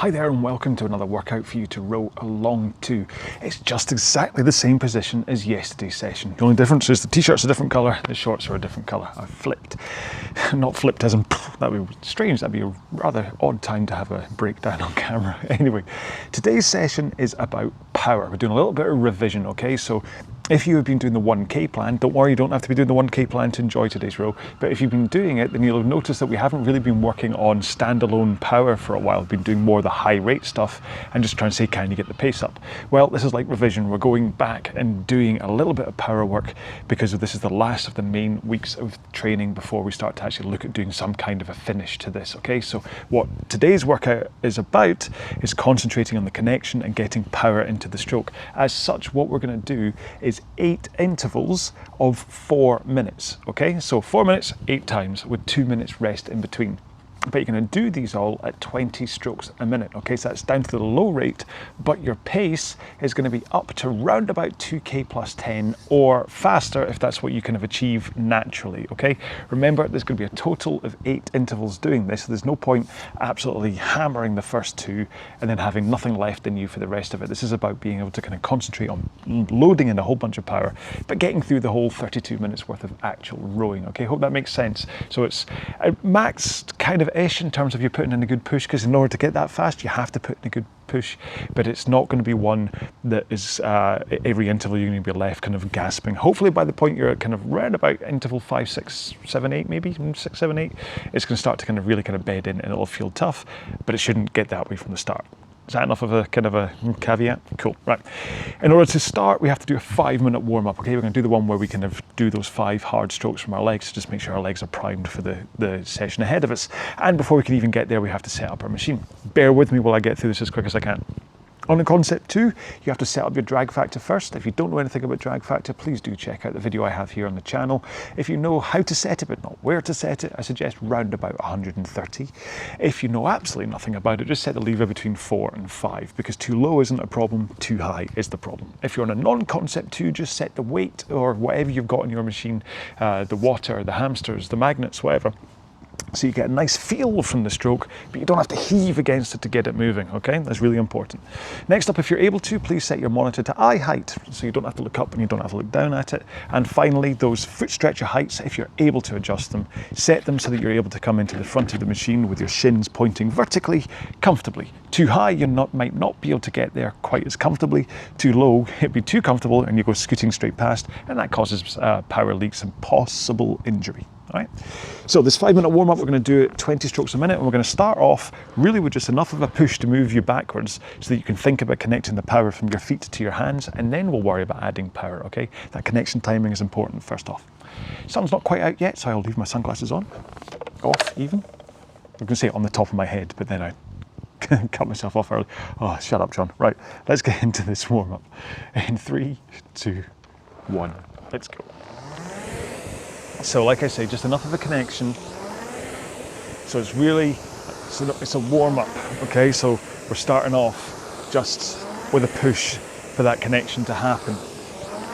Hi there and welcome to another workout for you to row along to. It's just exactly the same position as yesterday's session. The only difference is the t-shirt's a different colour, the shorts are a different colour. I've flipped. Not flipped as in, that would be strange, that'd be a rather odd time to have a breakdown on camera. Anyway, today's session is about power. We're doing a little bit of revision, okay? So if you have been doing the 1K plan, don't worry, you don't have to be doing the 1K plan to enjoy today's row, but if you've been doing it, then you'll have noticed that we haven't really been working on standalone power for a while. We've been doing more of the high rate stuff and just trying to say, can you get the pace up? Well, this is like revision. We're going back and doing a little bit of power work because this is the last of the main weeks of training before we start to actually look at doing some kind of a finish to this, okay? So what today's workout is about is concentrating on the connection and getting power into the stroke. As such, what we're going to do is 8 intervals of 4 minutes, okay? So 4 minutes, 8 times with 2 minutes rest in between. But you're going to do these all at 20 strokes a minute, okay? So that's down to the low rate, but your pace is going to be up to round about 2K plus 10 or faster if that's what you kind of achieve naturally, okay? Remember, there's going to be a total of 8 intervals doing this, so there's no point absolutely hammering the first 2 and then having nothing left in you for the rest of it. This is about being able to kind of concentrate on loading in a whole bunch of power, but getting through the whole 32 minutes worth of actual rowing, okay? Hope that makes sense. So it's a max kind of ish in terms of you putting in a good push, because in order to get that fast you have to put in a good push, but it's not going to be one that is every interval you're going to be left kind of gasping. Hopefully by the point you're at kind of round about interval 5, 6, 7, 8, maybe 6, 7, 8, it's going to start to kind of really kind of bed in and it'll feel tough, but it shouldn't get that way from the start. Is that enough of a kind of a caveat? Cool, right. In order to start, we have to do a 5-minute warm-up, okay? We're going to do the one where we kind of do those 5 hard strokes from our legs to just make sure our legs are primed for the session ahead of us. And before we can even get there, we have to set up our machine. Bear with me while I get through this as quick as I can. On the concept 2, you have to set up your drag factor first. If you don't know anything about drag factor, please do check out the video I have here on the channel. If you know how to set it but not where to set it, I suggest round about 130. If you know absolutely nothing about it, just set the lever between 4 and 5, because too low isn't a problem, too high is the problem. If you're on a non-concept 2, just set the weight or whatever you've got in your machine, the water, the hamsters, the magnets, whatever, so you get a nice feel from the stroke, but you don't have to heave against it to get it moving, okay? That's really important. Next up, if you're able to, please set your monitor to eye height, so you don't have to look up and you don't have to look down at it. And finally, those foot stretcher heights, if you're able to adjust them, set them so that you're able to come into the front of the machine with your shins pointing vertically, comfortably. Too high, you might not be able to get there quite as comfortably. Too low, it'd be too comfortable and you go scooting straight past, and that causes power leaks and possible injury. All right, so this 5-minute warm-up, we're going to do it 20 strokes a minute, and we're going to start off really with just enough of a push to move you backwards so that you can think about connecting the power from your feet to your hands, and then we'll worry about adding power, okay? That connection timing is important first off. Sun's not quite out yet, so I'll leave my sunglasses on. Off even. I'm going to say it on the top of my head, but then I cut myself off early. Oh, shut up, John. Right, let's get into this warm-up. In 3, 2, 1, let's go. So like I say, just enough of a connection. So it's really, it's a warm-up, okay? So we're starting off just with a push for that connection to happen.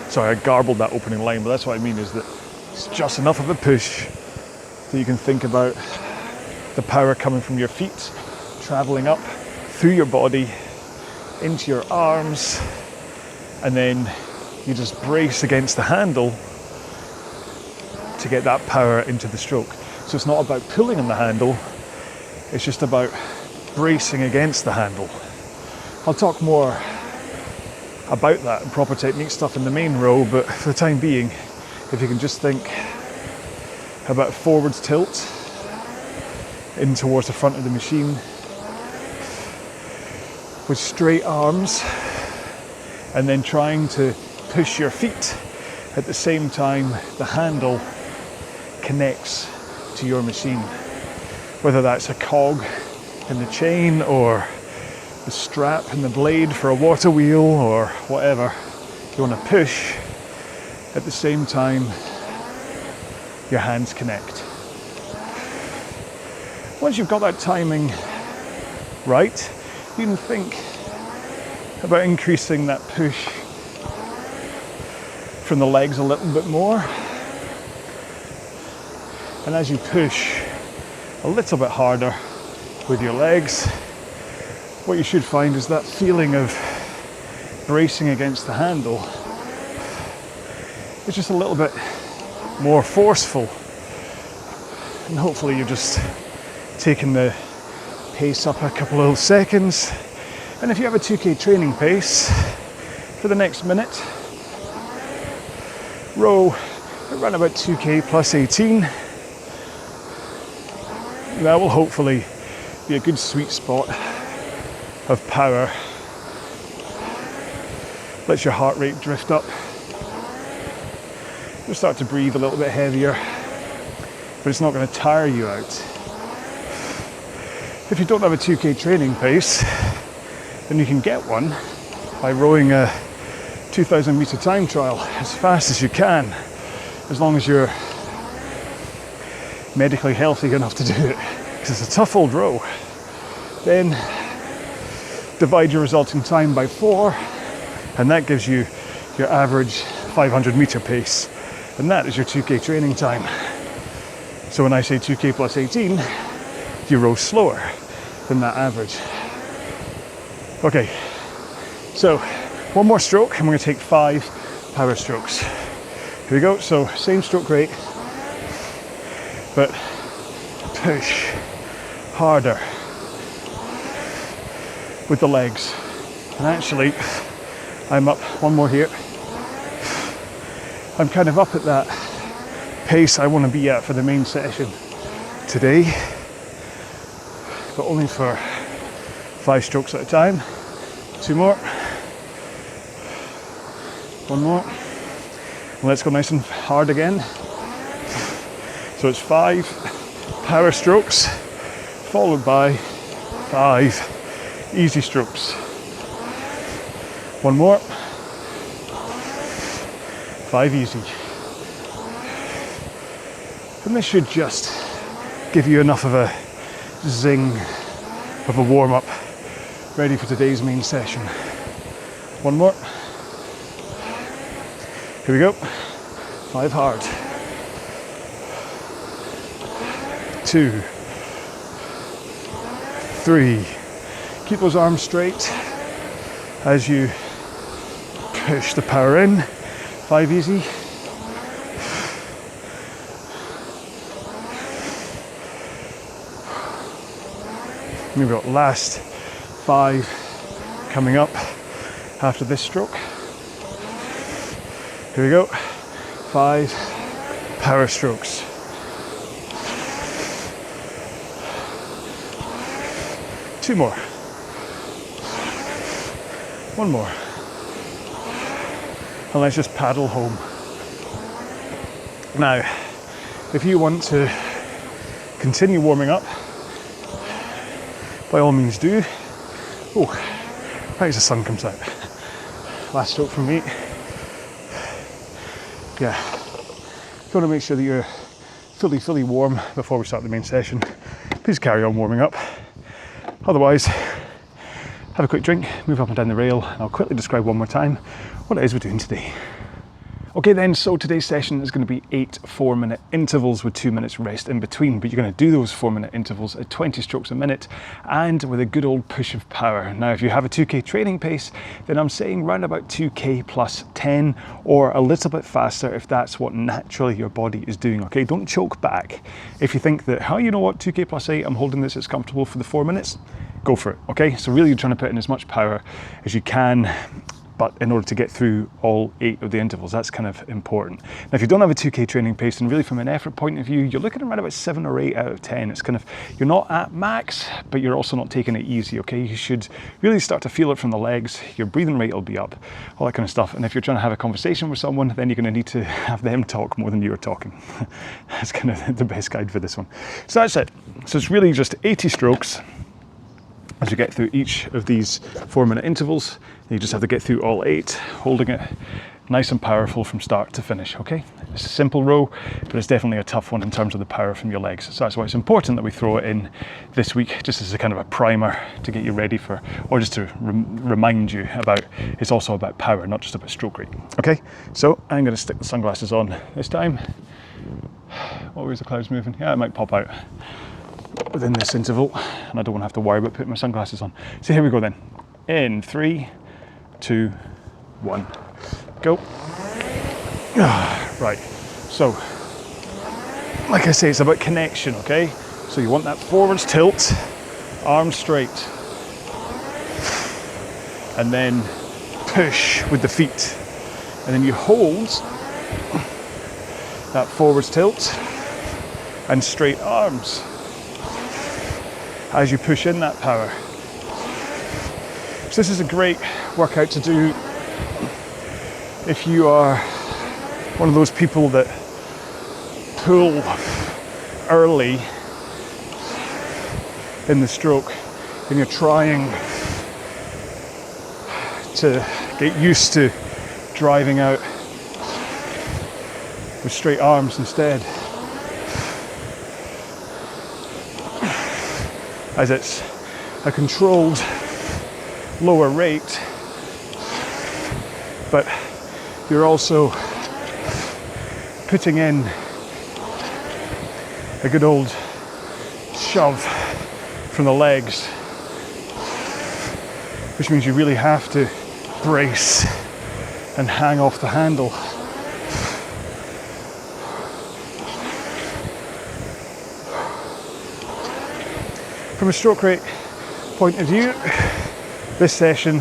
Sorry, I garbled that opening line, but that's what I mean, is that it's just enough of a push so you can think about the power coming from your feet, traveling up through your body, into your arms, and then you just brace against the handle to get that power into the stroke. So it's not about pulling on the handle, it's just about bracing against the handle. I'll talk more about that and proper technique stuff in the main row, but for the time being, if you can just think about forwards tilt in towards the front of the machine with straight arms, and then trying to push your feet at the same time the handle connects to your machine, whether that's a cog in the chain or the strap and the blade for a water wheel or whatever. You want to push at the same time your hands connect. Once you've got that timing right, you can think about increasing that push from the legs a little bit more. And as you push a little bit harder with your legs, what you should find is that feeling of bracing against the handle is just a little bit more forceful, and hopefully you're just taking the pace up a couple of seconds. And if you have a 2K training pace, for the next minute, row around about 2K plus 18. That will hopefully be a good sweet spot of power. Lets your heart rate drift up. You'll start to breathe a little bit heavier, but it's not going to tire you out. If you don't have a 2K training pace, then you can get one by rowing a 2,000 meter time trial as fast as you can, as long as you're medically healthy enough to do it, because it's a tough old row. Then divide your resulting time by 4, and that gives you your average 500 meter pace, and that is your 2K training time. So when I say 2K plus 18, you row slower than that average. Okay, so one more stroke and we're going to take 5 power strokes. Here we go. So same stroke rate, but push harder with the legs. And actually, I'm up one more here. I'm kind of up at that pace I want to be at for the main session today, but only for 5 strokes at a time. 2 more. 1 more. And let's go nice and hard again. So it's 5 power strokes followed by 5 easy strokes. 1 more. 5 easy. And this should just give you enough of a zing of a warm-up ready for today's main session. 1 more. Here we go. 5 hard. 2, 3. Keep those arms straight as you push the power in. 5 easy. We've got last 5 coming up after this stroke. Here we go. 5 power strokes. Two more. 1 more. And let's just paddle home. Now, if you want to continue warming up, by all means do. Oh, right as the sun comes out. Last stroke from me. Yeah, you want to make sure that you're fully warm before we start the main session. Please carry on warming up. Otherwise, have a quick drink, move up and down the rail, and I'll quickly describe one more time what it is we're doing today. Okay then, so today's session is going to be 8 4-minute intervals with 2 minutes rest in between, but you're going to do those 4-minute intervals at 20 strokes a minute and with a good old push of power. Now, if you have a 2K training pace, then I'm saying round about 2K plus 10 or a little bit faster if that's what naturally your body is doing, okay? Don't choke back. If you think that, oh, you know what, 2K plus 8, I'm holding this, it's comfortable for the 4 minutes, go for it, okay? So really you're trying to put in as much power as you can, but in order to get through all 8 of the intervals, that's kind of important. Now, if you don't have a 2K training pace, and really from an effort point of view, you're looking around about 7 or 8 out of 10. It's kind of, you're not at max, but you're also not taking it easy, okay? You should really start to feel it from the legs. Your breathing rate will be up, all that kind of stuff. And if you're trying to have a conversation with someone, then you're going to need to have them talk more than you're talking. That's kind of the best guide for this one. So that's it. So it's really just 80 strokes as you get through each of these 4-minute intervals. You just have to get through all 8, holding it nice and powerful from start to finish, okay? It's a simple row, but it's definitely a tough one in terms of the power from your legs. So that's why it's important that we throw it in this week, just as a kind of a primer to get you ready for, or just to remind you about, it's also about power, not just about stroke rate, okay? So I'm gonna stick the sunglasses on this time. Oh, where's the clouds moving? Yeah, it might pop out. within this interval, and I don't want to have to worry about putting my sunglasses on. So here we go then. In 3, 2, 1, go. Right, so like I say, it's about connection, okay? So you want that forwards tilt, arms straight, and then push with the feet, and then you hold that forwards tilt and straight arms as you push in that power. So this is a great workout to do if you are one of those people that pull early in the stroke and you're trying to get used to driving out with straight arms instead, as it's a controlled lower rate, but you're also putting in a good old shove from the legs, which means you really have to brace and hang off the handle. From a stroke rate point of view, this session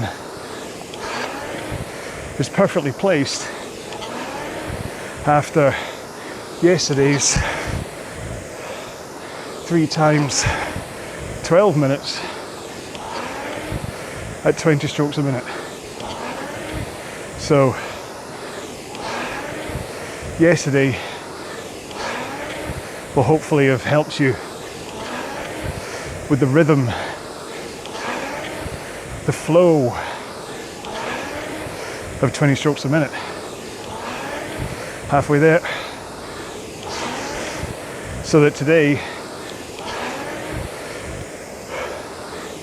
is perfectly placed after yesterday's 3 times 12 minutes at 20 strokes a minute. So yesterday will hopefully have helped you with the rhythm, the flow of 20 strokes a minute. Halfway there. So that today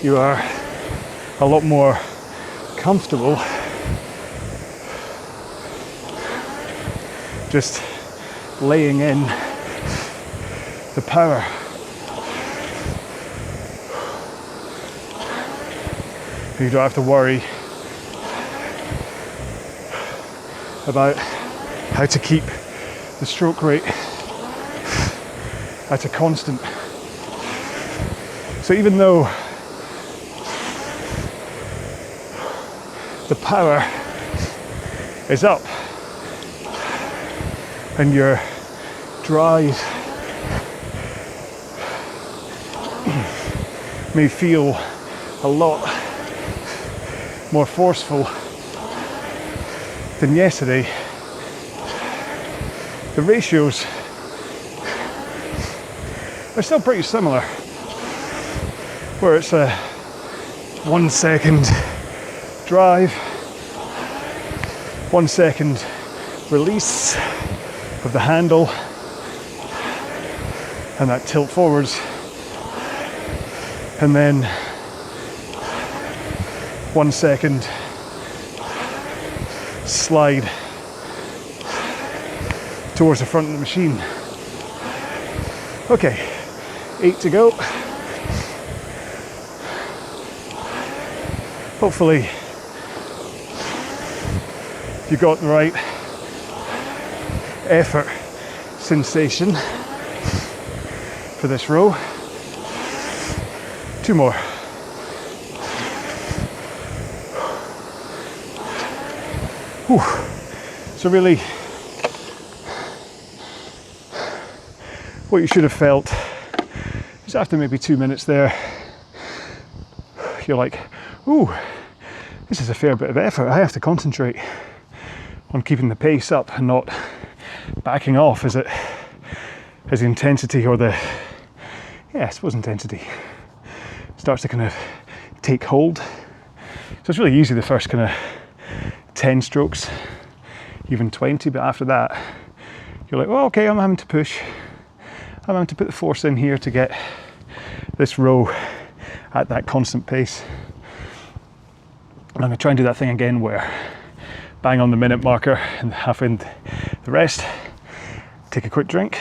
you are a lot more comfortable just laying in the power. You don't have to worry about how to keep the stroke rate at a constant. So even though the power is up and your drive may feel a lot more forceful than yesterday, the ratios are still pretty similar, where it's a 1 second drive, 1 second release of the handle, and that tilt forwards, and then 1 second slide towards the front of the machine. Okay, 8 to go. Hopefully you got the right effort sensation for this row. 2 more. Whew. So really, what you should have felt is after maybe 2 minutes there, you're like, ooh, this is a fair bit of effort. I have to concentrate on keeping the pace up and not backing off as the intensity, or I suppose intensity starts to kind of take hold. So it's really easy the first kind of 10 strokes, even 20, but after that you're like, oh, okay, I'm having to push, I'm having to put the force in here to get this row at that constant pace. And I'm going to try and do that thing again where bang on the minute marker and half in the rest, take a quick drink,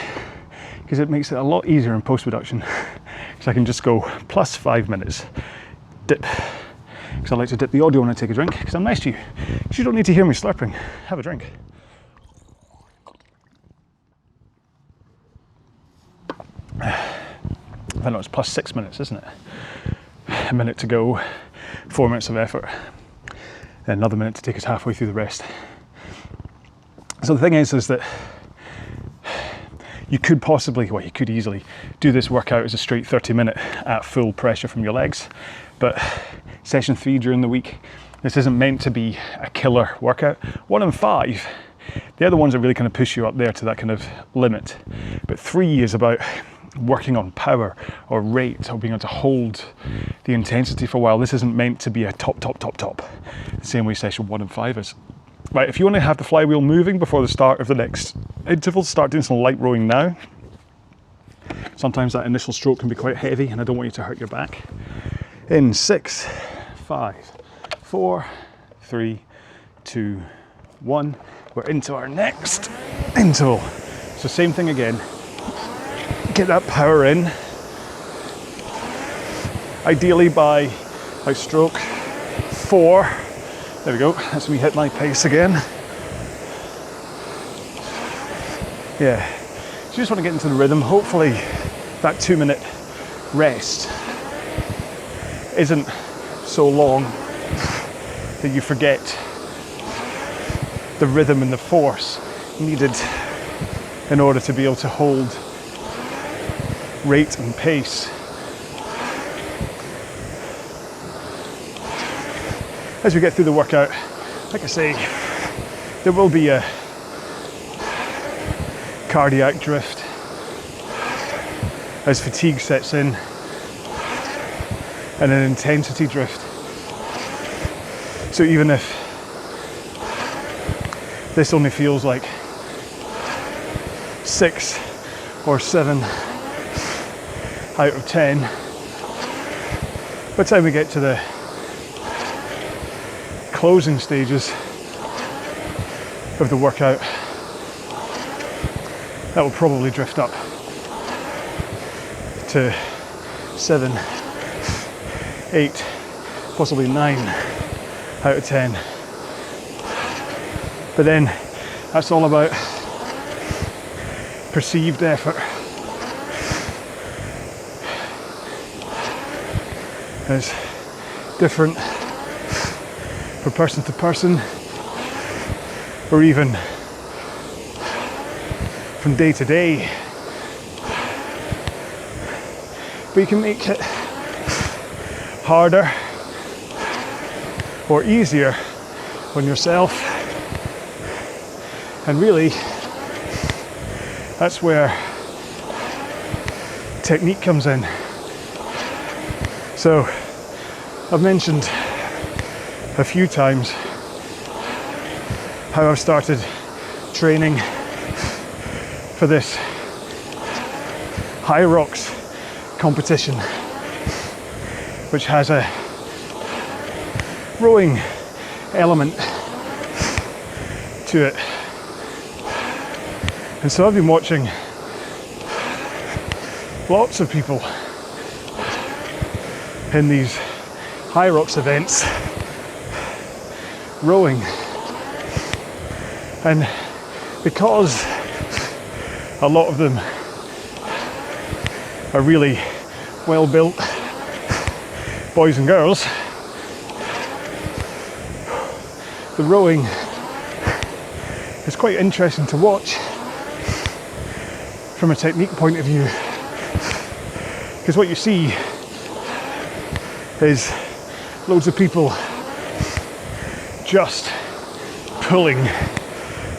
because it makes it a lot easier in post-production So I can just go plus 5 minutes, dip, because I like to dip the audio when I take a drink, because I'm nice to you. Because you don't need to hear me slurping. Have a drink. I know it's plus 6 minutes, isn't it? A minute to go, 4 minutes of effort, then another minute to take us halfway through the rest. So the thing is that you could possibly, well, you could easily do this workout as a straight 30-minute at full pressure from your legs, but session 3 during the week, this isn't meant to be a killer workout. 1 and 5, the other ones are really kind of push you up there to that kind of limit, but 3 is about working on power or rate or being able to hold the intensity for a while. This isn't meant to be a top, the same way session 1 and 5 is. Right, if you want to have the flywheel moving before the start of the next interval, start doing some light rowing now. Sometimes that initial stroke can be quite heavy and I don't want you to hurt your back. In 6, 5, 4, 3, 2, 1. We're into our next interval. So same thing again. Get that power in. Ideally by stroke 4. There we go, that's me hit my pace again. Yeah, so you just want to get into the rhythm. Hopefully that 2-minute rest isn't so long that you forget the rhythm and the force needed in order to be able to hold rate and pace. As we get through the workout, like I say, there will be a cardiac drift as fatigue sets in, and an intensity drift. So even if this only feels like 6 or 7 out of 10, by the time we get to the closing stages of the workout, that will probably drift up to 7, 8, possibly 9 out of 10. But then that's all about perceived effort. It's different from person to person, or even from day to day. But you can make it harder or easier on yourself. And really, that's where technique comes in. So I've mentioned a few times how I've started training for this high rocks competition, which has a rowing element to it. And so I've been watching lots of people in these high rocks events rowing, and because a lot of them are really well built boys and girls, the rowing is quite interesting to watch from a technique point of view, because what you see is loads of people just pulling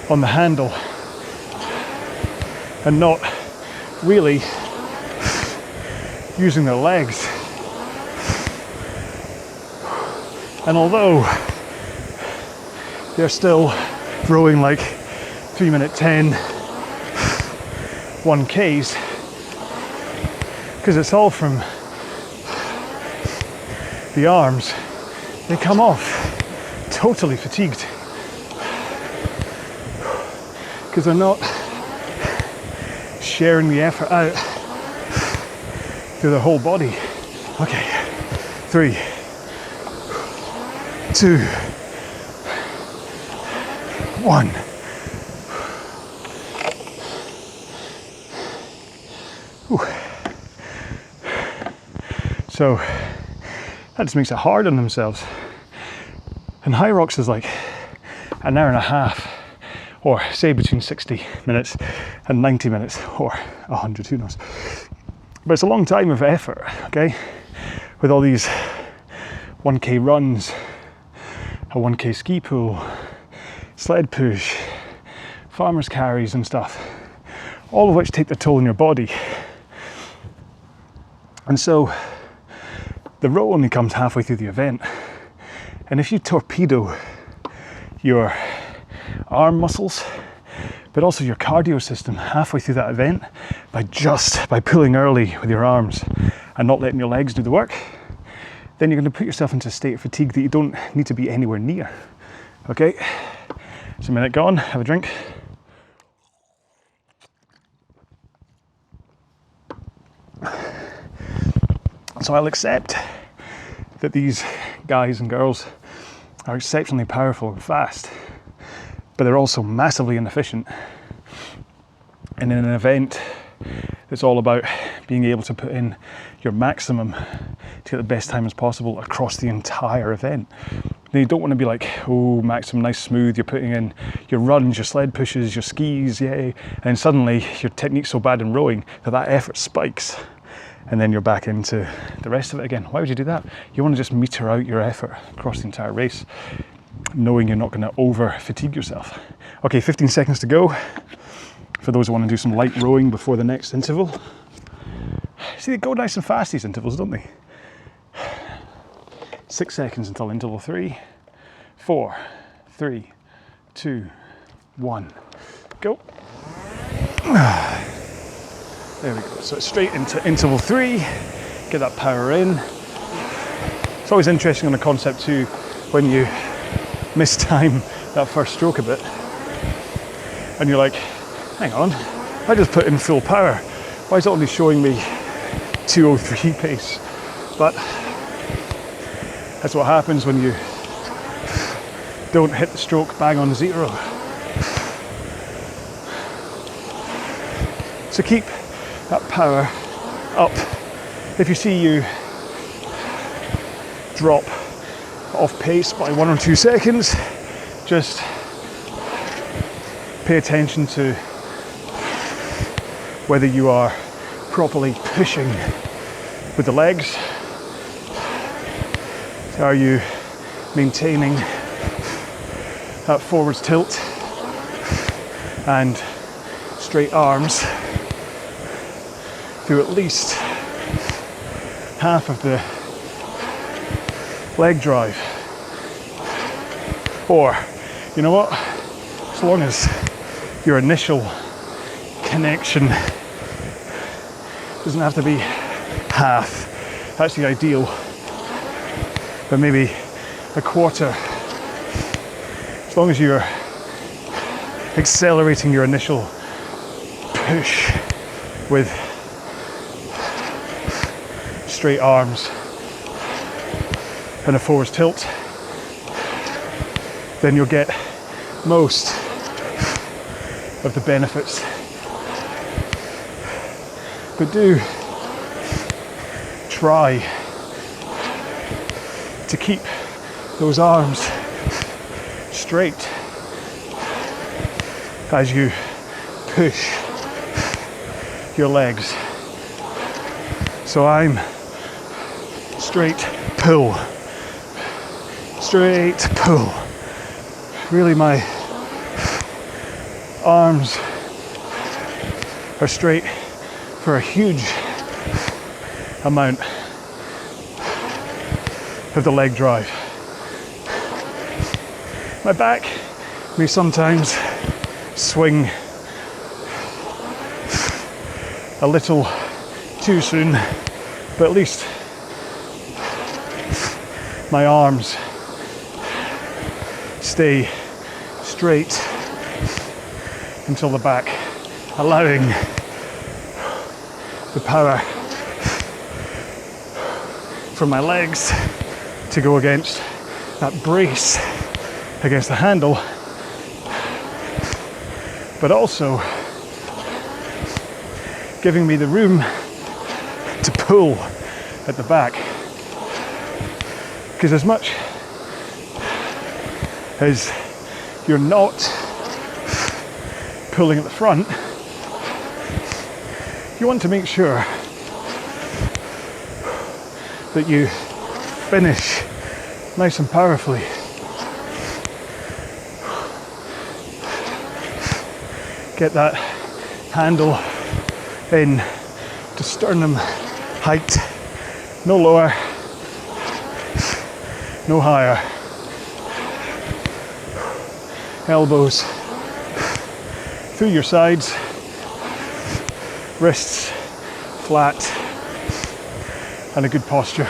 on the handle and not really using their legs. And although they're still rowing like 3-minute 10 1Ks, because it's all from the arms, they come off totally fatigued because they're not sharing the effort out through the whole body. Okay, 3, 2, 1. So that just makes it hard on themselves. And high rocks is like an hour and a half, or say between 60 minutes and 90 minutes, or 100, who knows. But it's a long time of effort, okay? With all these 1K runs, a 1K ski pool, sled push, farmer's carries and stuff, all of which take the toll on your body. And so the row only comes halfway through the event. And if you torpedo your arm muscles, but also your cardio system halfway through that event by pulling early with your arms and not letting your legs do the work, then you're going to put yourself into a state of fatigue that you don't need to be anywhere near. Okay, it's a minute gone, have a drink. So I'll accept that these guys and girls are exceptionally powerful and fast, but they're also massively inefficient. And in an event that's all about being able to put in your maximum to get the best time as possible across the entire event. Then you don't want to be like, oh, maximum, nice, smooth, you're putting in your runs, your sled pushes, your skis, yay, and suddenly your technique's so bad in rowing that effort spikes, and then you're back into the rest of it again. Why would you do that? You want to just meter out your effort across the entire race, knowing you're not going to over fatigue yourself. Okay, 15 seconds to go for those who want to do some light rowing before the next interval. See, they go nice and fast, these intervals, don't they? 6 seconds until interval 3, 4, 3, 2, 1, go. There we go, so it's straight into interval 3, get that power in. It's always interesting on the concept too, when you mistime that first stroke a bit, and you're like, hang on, I just put in full power. Why is it only showing me 2:03 pace? But that's what happens when you don't hit the stroke bang on 0. So keep that power up. If you see you drop off pace by 1 or 2 seconds, just pay attention to whether you are properly pushing with the legs. Are you maintaining that forwards tilt and straight arms through at least half of the leg drive? Or, you know what, as long as your initial connection doesn't have to be half, that's the ideal, but maybe a quarter, as long as you're accelerating your initial push with straight arms and a forwards tilt, then you'll get most of the benefits. But do try to keep those arms straight as you push your legs. So I'm straight pull, straight pull. Really, my arms are straight for a huge amount of the leg drive. My back may sometimes swing a little too soon, but at least my arms stay straight until the back, allowing the power for my legs to go against that brace against the handle, but also giving me the room to pull at the back. Because as much as you're not pulling at the front, you want to make sure that you finish nice and powerfully. Get that handle in to sternum height, no lower, no higher. Elbows through your sides, wrists flat, and a good posture.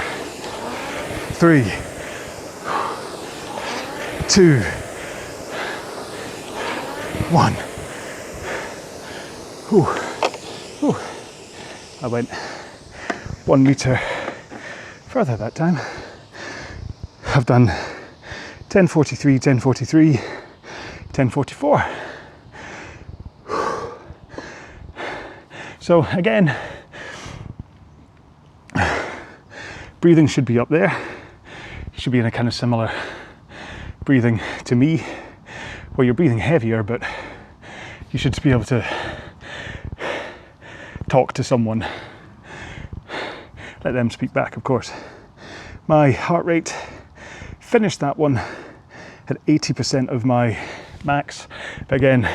3, 2, 1. Whew. Whew. I went 1 meter further that time. I've done 10:43, 10:43, 10:44. So again, breathing should be up there. You should be in a kind of similar breathing to me. Well, you're breathing heavier, but you should be able to talk to someone. Let them speak back, of course. My heart rate finished that one at 80% of my max. But again,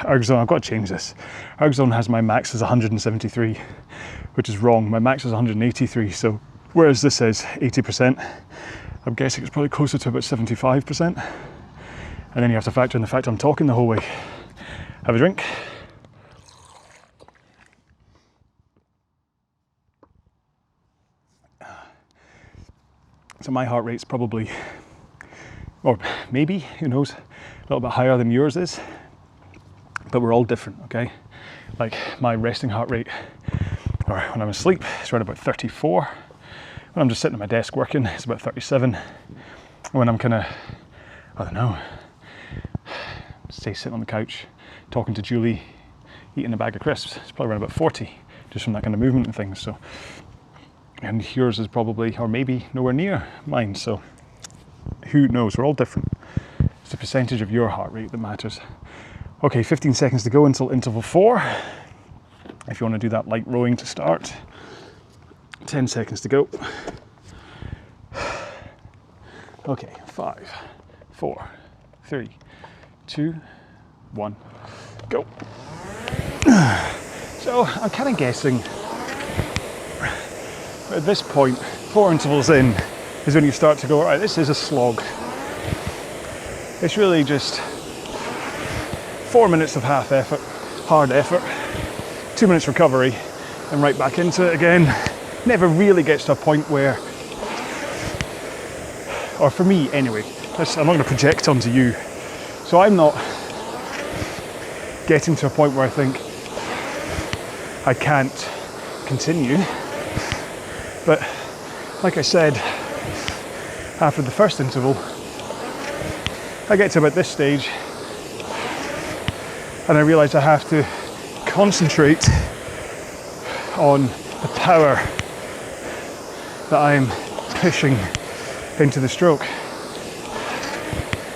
ErgZone, I've got to change this. ErgZone has my max as 173, which is wrong. My max is 183, so whereas this says 80%, I'm guessing it's probably closer to about 75%. And then you have to factor in the fact I'm talking the whole way. Have a drink. So my heart rate's probably, or maybe, who knows, a little bit higher than yours is, but we're all different, okay? Like my resting heart rate, or when I'm asleep, it's around about 34. When I'm just sitting at my desk working, it's about 37. When I'm kind of, I don't know, say sitting on the couch, talking to Julie, eating a bag of crisps, it's probably around about 40, just from that kind of movement and things. So, and yours is probably, or maybe nowhere near mine, so who knows, we're all different. It's the percentage of your heart rate that matters. Okay, 15 seconds to go until interval 4. If you want to do that light rowing to start. 10 seconds to go. Okay, 5, 4, 3, 2, 1, go. So I'm kind of guessing at this point, 4 intervals in is when you start to go, all right, this is a slog. It's really just 4 minutes of half effort, hard effort, 2 minutes recovery, and right back into it again. Never really gets to a point where, or for me anyway, I'm not going to project onto you, so I'm not getting to a point where I think I can't continue. But like I said, after the first interval, I get to about this stage and I realise I have to concentrate on the power that I'm pushing into the stroke.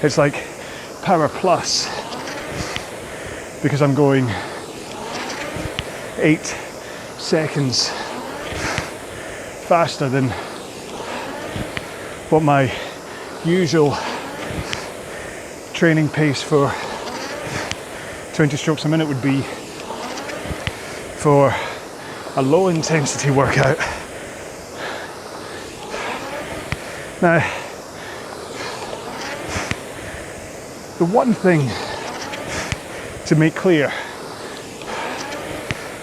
It's like power plus, because I'm going 8 seconds faster than what my usual training pace for 20 strokes a minute would be for a low intensity workout. Now, the one thing to make clear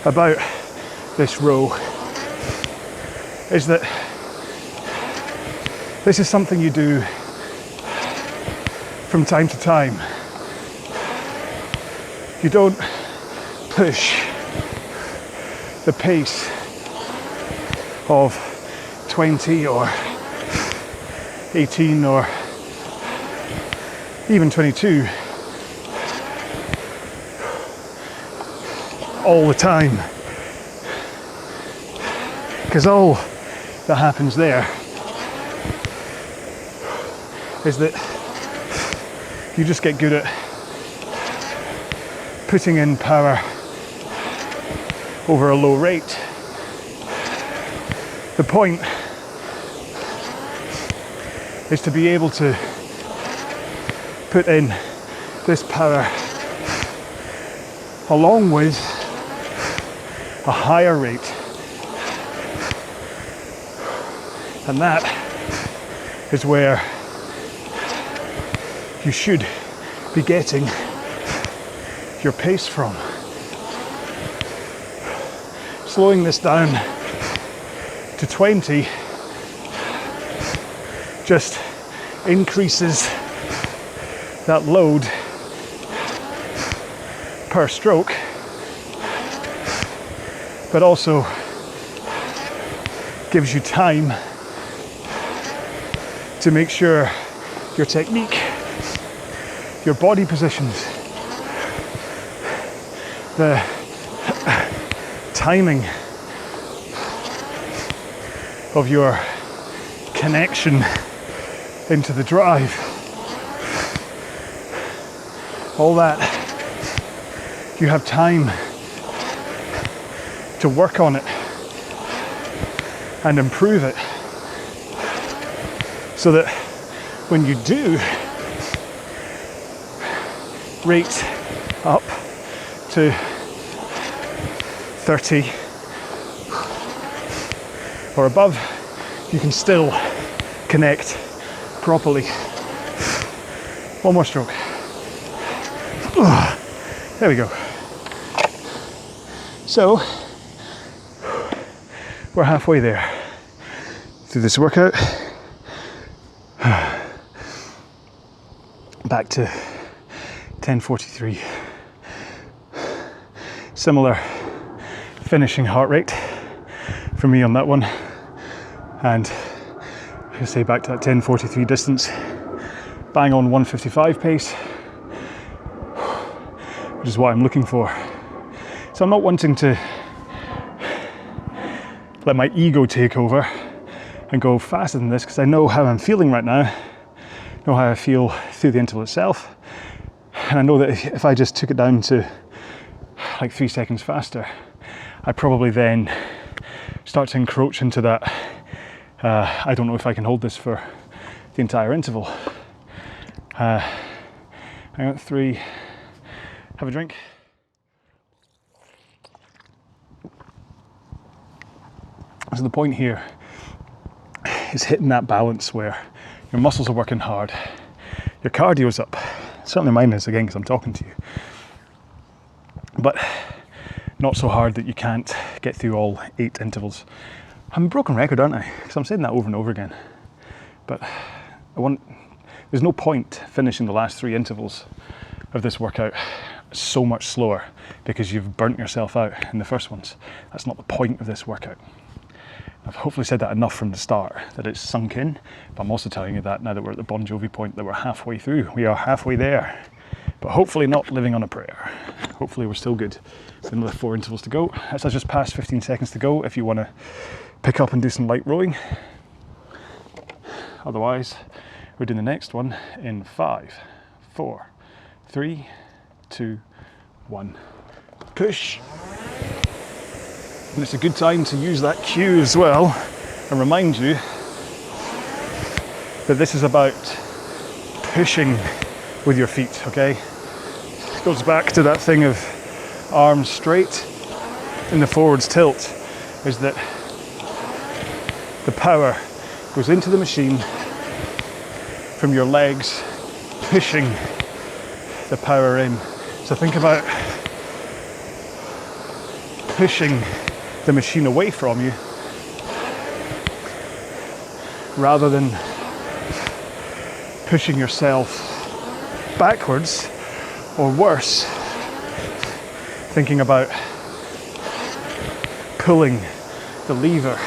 about this row is that this is something you do from time to time. You don't push the pace of 20 or 18 or even 22 all the time, because all that happens there is that you just get good at putting in power over a low rate. The point is to be able to put in this power along with a higher rate, and that is where you should be getting your pace from. Slowing this down to 20 just increases that load per stroke, but also gives you time to make sure your technique, your body positions, the timing of your connection into the drive, all that, you have time to work on it and improve it, so that when you do rate up to 30 or above, you can still connect properly. One more stroke. There we go. So we're halfway there through this workout. Back to 10:43. Similar finishing heart rate for me on that one, and I say back to that 10:43 distance, bang on 1:55 pace, which is what I'm looking for. So I'm not wanting to let my ego take over and go faster than this, because I know how I'm feeling right now, know how I feel through the interval itself, and I know that if I just took it down to like 3 seconds faster, I probably then start to encroach into that I don't know if I can hold this for the entire interval. Hang on, 3, have a drink. So the point here is hitting that balance where your muscles are working hard, your cardio's up. Certainly mine is, again, because I'm talking to you. But not so hard that you can't get through all 8 intervals. I'm a broken record, aren't I? Because I'm saying that over and over again. But there's no point finishing the last 3 intervals of this workout so much slower because you've burnt yourself out in the first ones. That's not the point of this workout. I've hopefully said that enough from the start, that it's sunk in, but I'm also telling you that now that we're at the Bon Jovi point, that we're halfway through. We are halfway there, but hopefully not living on a prayer. Hopefully we're still good. There's another 4 intervals to go. That's just past 15 seconds to go if you want to pick up and do some light rowing. Otherwise, we're doing the next one in 5, 4, 3, 2, 1. Push. And it's a good time to use that cue as well and remind you that this is about pushing with your feet, okay? It goes back to that thing of arms straight in the forwards tilt, is that the power goes into the machine from your legs, pushing the power in. So think about pushing the machine away from you rather than pushing yourself backwards, or worse, thinking about pulling the lever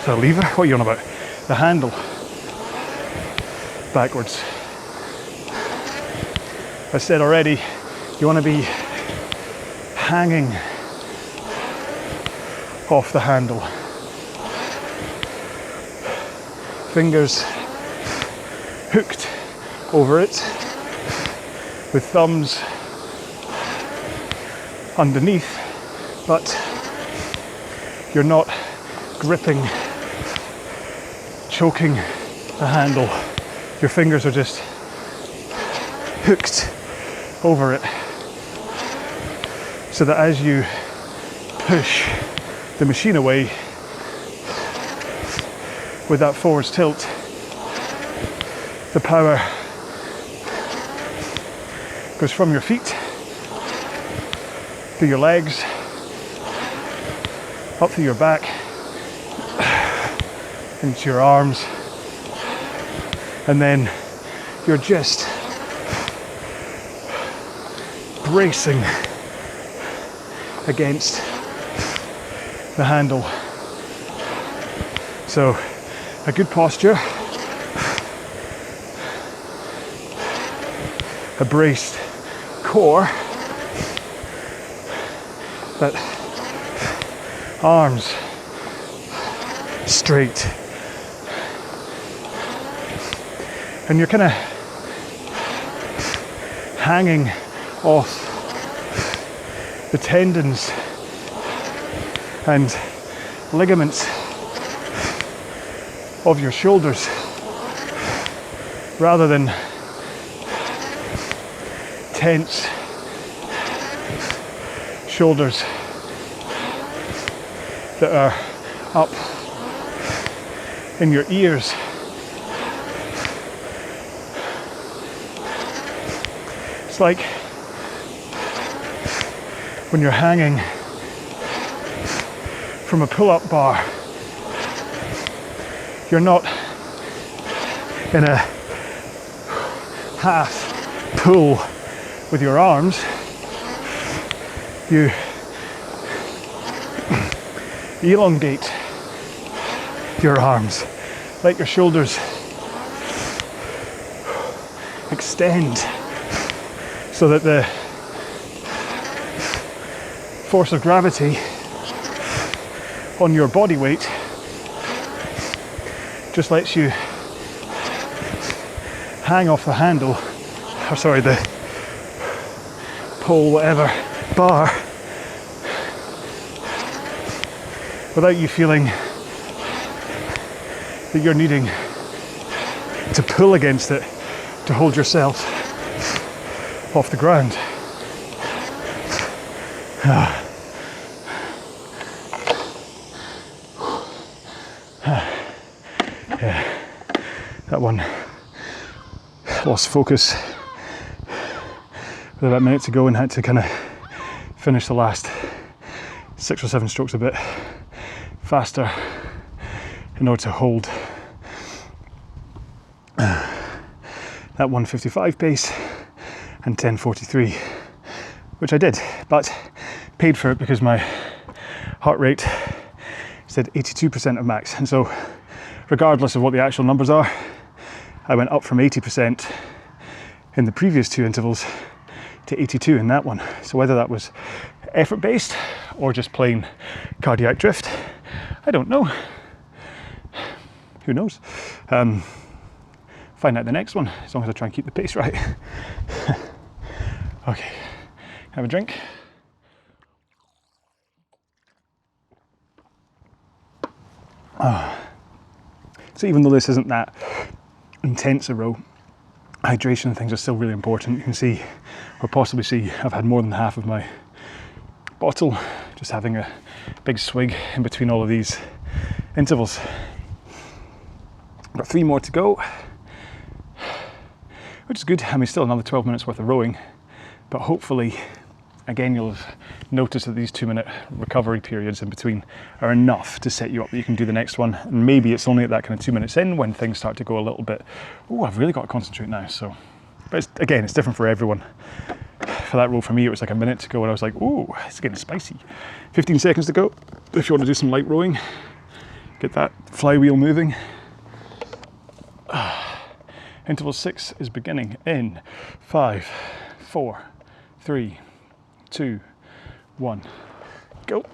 The lever? What are you on about? The handle. Backwards. I said already, you want to be hanging off the handle. Fingers hooked over it, with thumbs underneath, but you're not gripping, choking the handle. Your fingers are just hooked over it, so that as you push the machine away with that forwards tilt, the power goes from your feet to your legs, up through your back, into your arms, and then you're just bracing against the handle. So a good posture, a braced core, that arms straight, and you're kind of hanging off the tendons and ligaments of your shoulders, rather than tense shoulders that are up in your ears. It's like when you're hanging from a pull-up bar, you're not in a half pull with your arms. You elongate your arms, let your shoulders extend so that the force of gravity on your body weight just lets you hang off the handle, or sorry, the pole, whatever, bar, without you feeling that you're needing to pull against it to hold yourself off the ground. Yeah, that one lost focus with about a minute to go and had to kind of finish the last 6 or 7 strokes a bit faster in order to hold that 155 pace and 10:43, which I did, but paid for it because my heart rate said 82% of max. And so regardless of what the actual numbers are, I went up from 80% in the previous 2 intervals to 82 in that one. So whether that was effort based or just plain cardiac drift, I don't know. Who knows? Find out the next one, as long as I try and keep the pace right. Okay, have a drink. So even though this isn't that intense a row, hydration and things are still really important. You can see, or possibly see, I've had more than half of my bottle, just having a big swig in between all of these intervals. Got 3 more to go, which is good. I mean, still another 12 minutes worth of rowing, but hopefully, again, you'll have noticed that these 2-minute recovery periods in between are enough to set you up that you can do the next one. And maybe it's only at that kind of 2 minutes in when things start to go a little bit, oh, I've really got to concentrate now. So, but again, it's different for everyone. For that row, for me, it was like a minute to go and I was like, oh, it's getting spicy. 15 seconds to go. If you want to do some light rowing, Get that flywheel moving. Interval 6 is beginning in 5, 4, 3, 2, 1, go.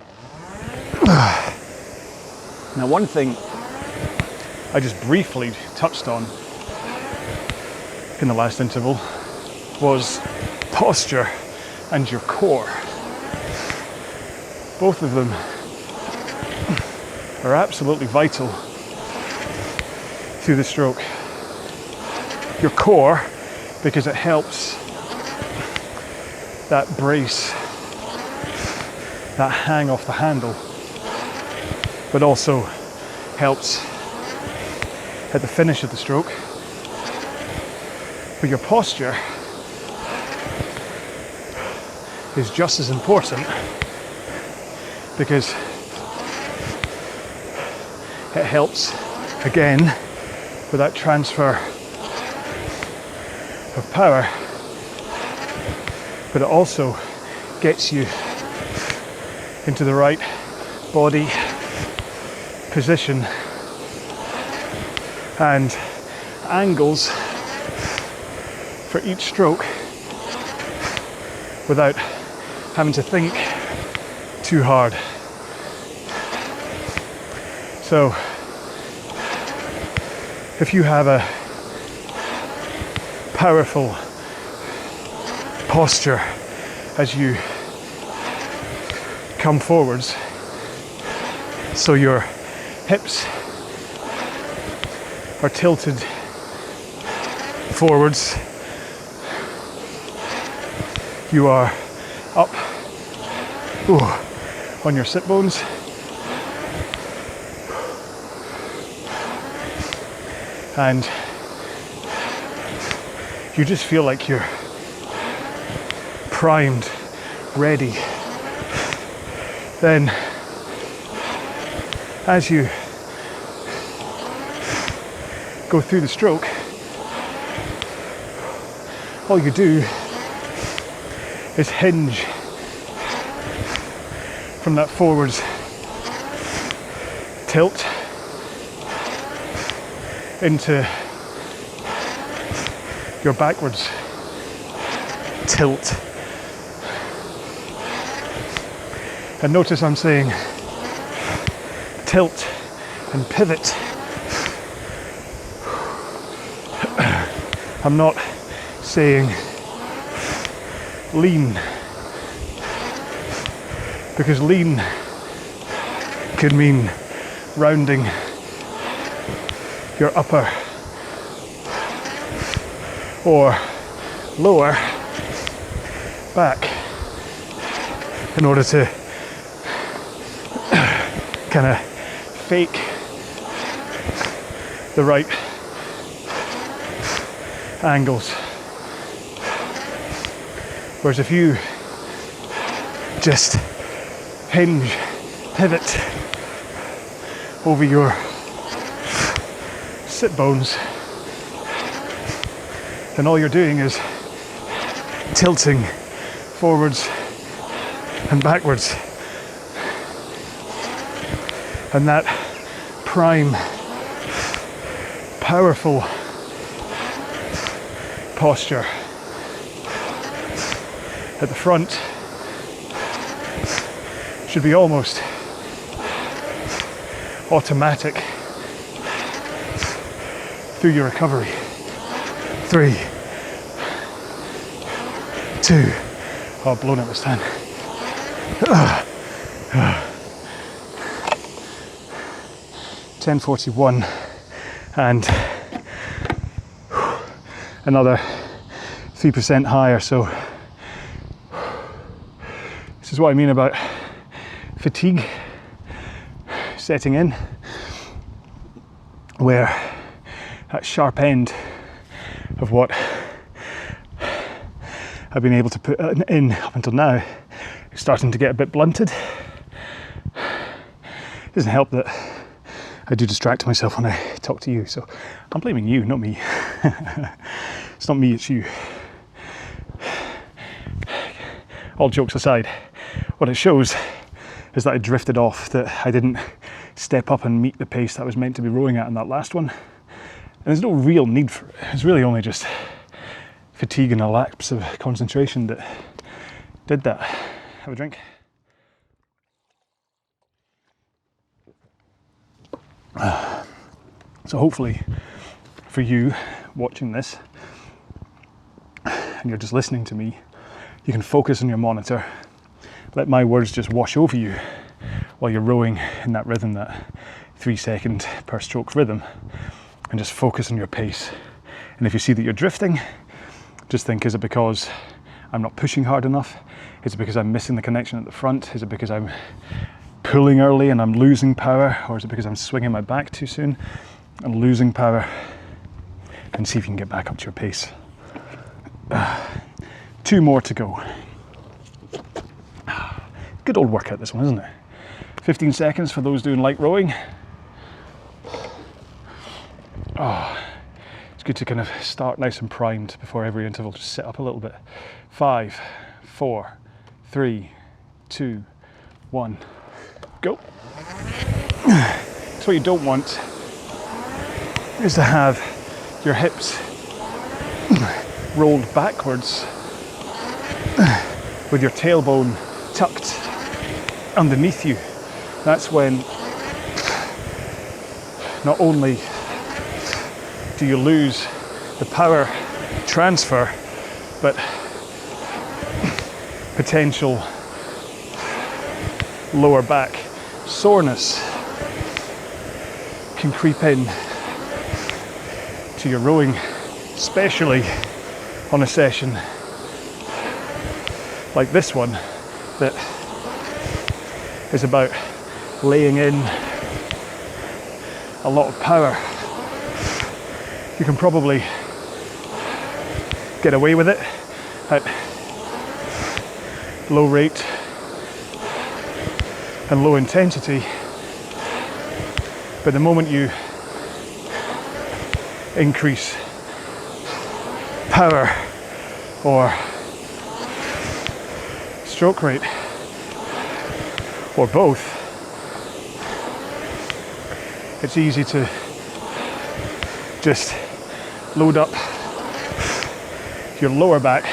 Now, one thing I just briefly touched on in the last interval was posture and your core. Both of them are absolutely vital through the stroke. Your core, because it helps that brace, that hang off the handle, but also helps at the finish of the stroke. But your posture is just as important, because it helps again with that transfer of power, but it also gets you into the right body position and angles for each stroke without having to think too hard. So if you have a powerful posture as you come forwards, so your hips are tilted forwards, you are up on your sit bones, and you just feel like you're primed, ready. Then as you go through the stroke, all you do is hinge from that forwards tilt into your backwards tilt. And notice I'm saying tilt and pivot. I'm not saying lean, because lean could mean rounding your upper or lower back in order to kind of fake the right angles. Whereas if you just hinge, pivot over your sit bones, then all you're doing is tilting forwards and backwards. And that prime, powerful posture at the front should be almost automatic through your recovery. 3, 2, oh, I've blown out this time. 10:41 and another 3% higher. So this is what I mean about fatigue setting in, where that sharp end of what I've been able to put in up until now is starting to get a bit blunted. It doesn't help that I do distract myself when I talk to you, so I'm blaming you, not me. It's not me, it's you. All jokes aside, what it shows is that I drifted off, that I didn't step up and meet the pace that I was meant to be rowing at in that last one. And there's no real need for it. It's really only just fatigue and a lapse of concentration that did that. Have a drink. So hopefully for you watching this, and you're just listening to me, you can focus on your monitor, let my words just wash over you while you're rowing in that rhythm, that 3 second per stroke rhythm, and just focus on your pace. And if you see that you're drifting, just think, is it because I'm not pushing hard enough? Is it because I'm missing the connection at the front? Is it because I'm pulling early and I'm losing power? Or is it because I'm swinging my back too soon and losing power? And see if you can get back up to your pace. 2 more to go. Good old workout, this one, isn't it? 15 seconds for those doing light rowing. It's good to kind of start nice and primed before every interval. Just sit up a little bit. 5, 4, 3, 2, 1, go. So what you don't want is to have your hips rolled backwards with your tailbone tucked underneath you. That's when not only do you lose the power transfer, but potential lower back soreness can creep in to your rowing, especially on a session like this one that is about laying in a lot of power. You can probably get away with it at low rate and low intensity, but the moment you increase power or stroke rate or both, it's easy to just load up your lower back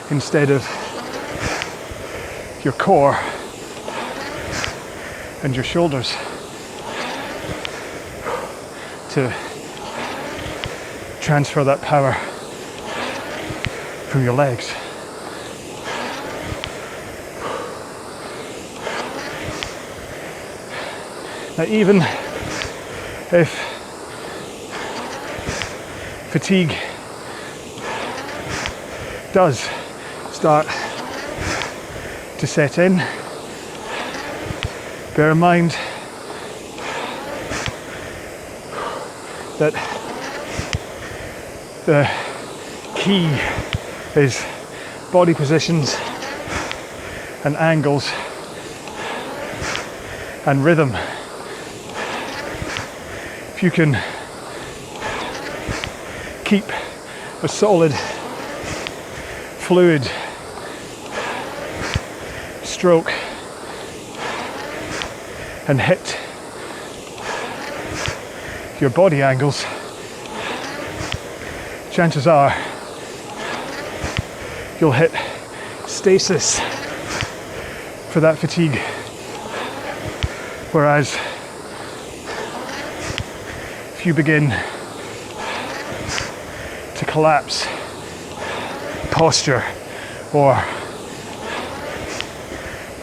instead of your core and your shoulders to transfer that power from your legs. Now, even if fatigue does start to set in, bear in mind that the key is body positions and angles and rhythm. If you can keep a solid, fluid stroke and hit your body angles, chances are you'll hit stasis for that fatigue. Whereas if you begin to collapse posture or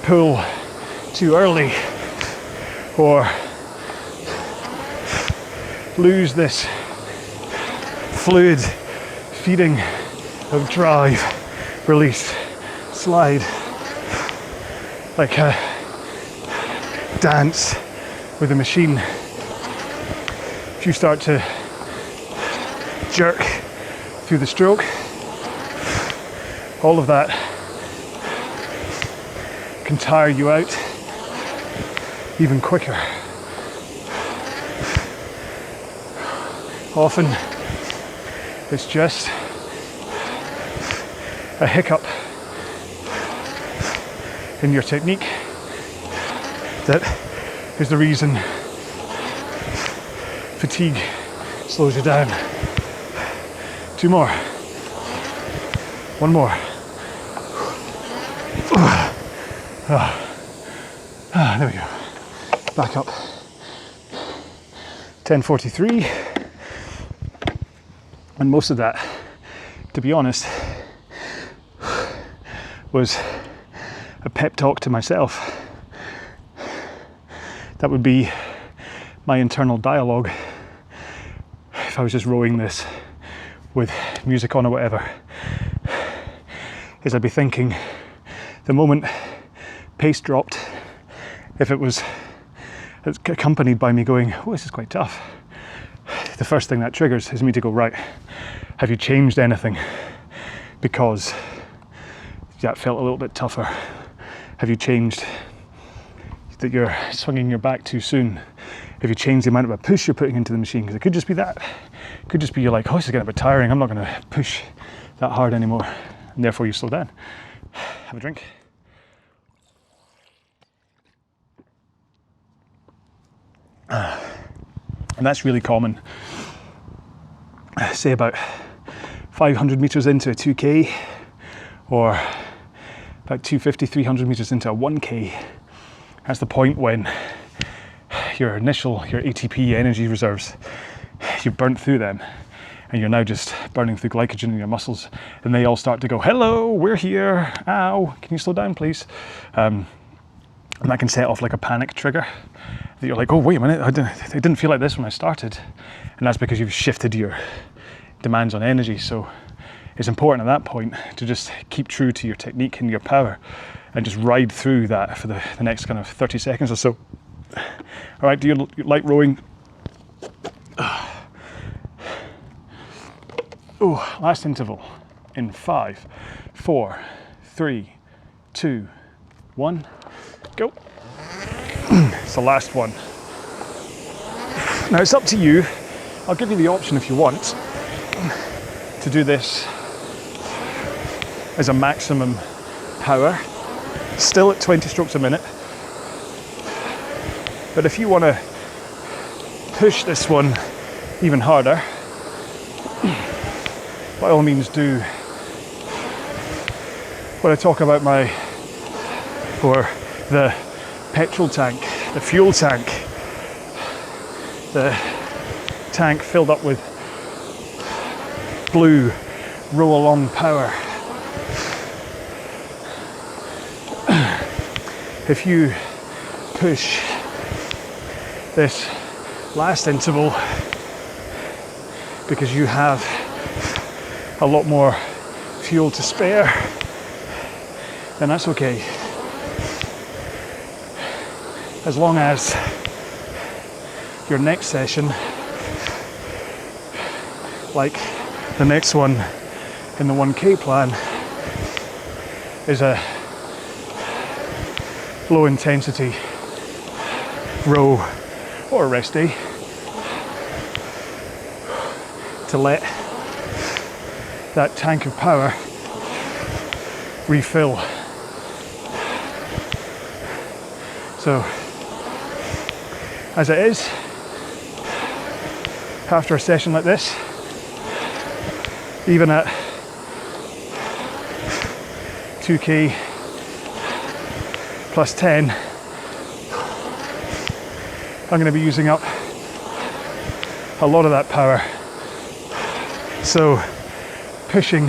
pull too early or lose this fluid feeding of drive, release, slide, like a dance with a machine. If you start to jerk through the stroke, all of that can tire you out even quicker. Often it's just a hiccup in your technique that is the reason fatigue slows you down. 2 more. 1 more. There we go. Back up. 10:43. And most of that, to be honest, was a pep talk to myself. That would be my internal dialogue if I was just rowing this with music on or whatever. Is I'd be thinking, the moment pace dropped, if it was accompanied by me going, oh, this is quite tough, the first thing that triggers is me to go, right, have you changed anything? Because that felt a little bit tougher. Have you changed that you're swinging your back too soon? Have you changed the amount of a push you're putting into the machine? Because it could just be that. It could just be you're like, oh, this is getting a bit tiring. I'm not going to push that hard anymore. And therefore you slow down. Have a drink. And that's really common. Say about 500 meters into a 2K, or about 250, 300 meters into a 1K. That's the point when your ATP energy reserves, you've burnt through them, and you're now just burning through glycogen in your muscles, and they all start to go, hello, we're here, ow, can you slow down please? And that can set off like a panic trigger, that you're like, oh wait a minute, it didn't feel like this when I started. And that's because you've shifted your demands on energy. So it's important at that point to just keep true to your technique and your power and just ride through that for the next kind of 30 seconds or so. All right, do you like rowing? Oh, last interval in 5, 4, 3, 2, 1, go. It's the last one. Now it's up to you. I'll give you the option if you want to do this as a maximum power, still at 20 strokes a minute. But if you want to push this one even harder, by all means do. When I talk about the petrol tank, the fuel tank, the tank filled up with blue RowAlong power. If you push this last interval because you have a lot more fuel to spare, then that's okay. As long as your next session, like the next one in the 1K plan, is a low intensity row or rest day, to let that tank of power refill. So as it is, after a session like this, even at 2K plus 10, I'm going to be using up a lot of that power. So pushing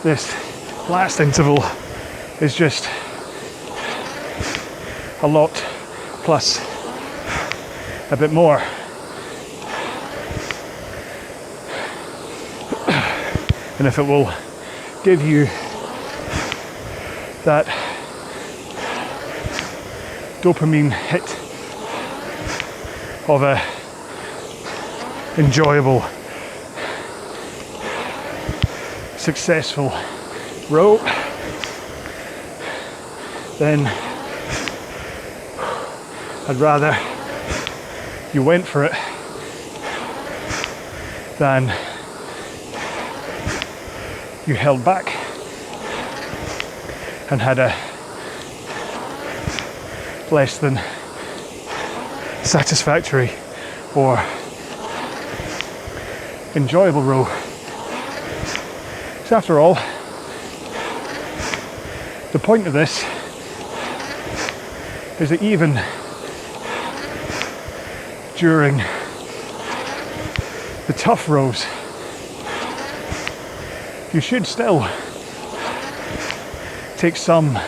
this last interval is just a lot plus a bit more. And if it will give you that dopamine hit of a enjoyable, successful row, then I'd rather you went for it than you held back and had a less than satisfactory or enjoyable row. So after all, the point of this is that even during the tough rows, you should still take some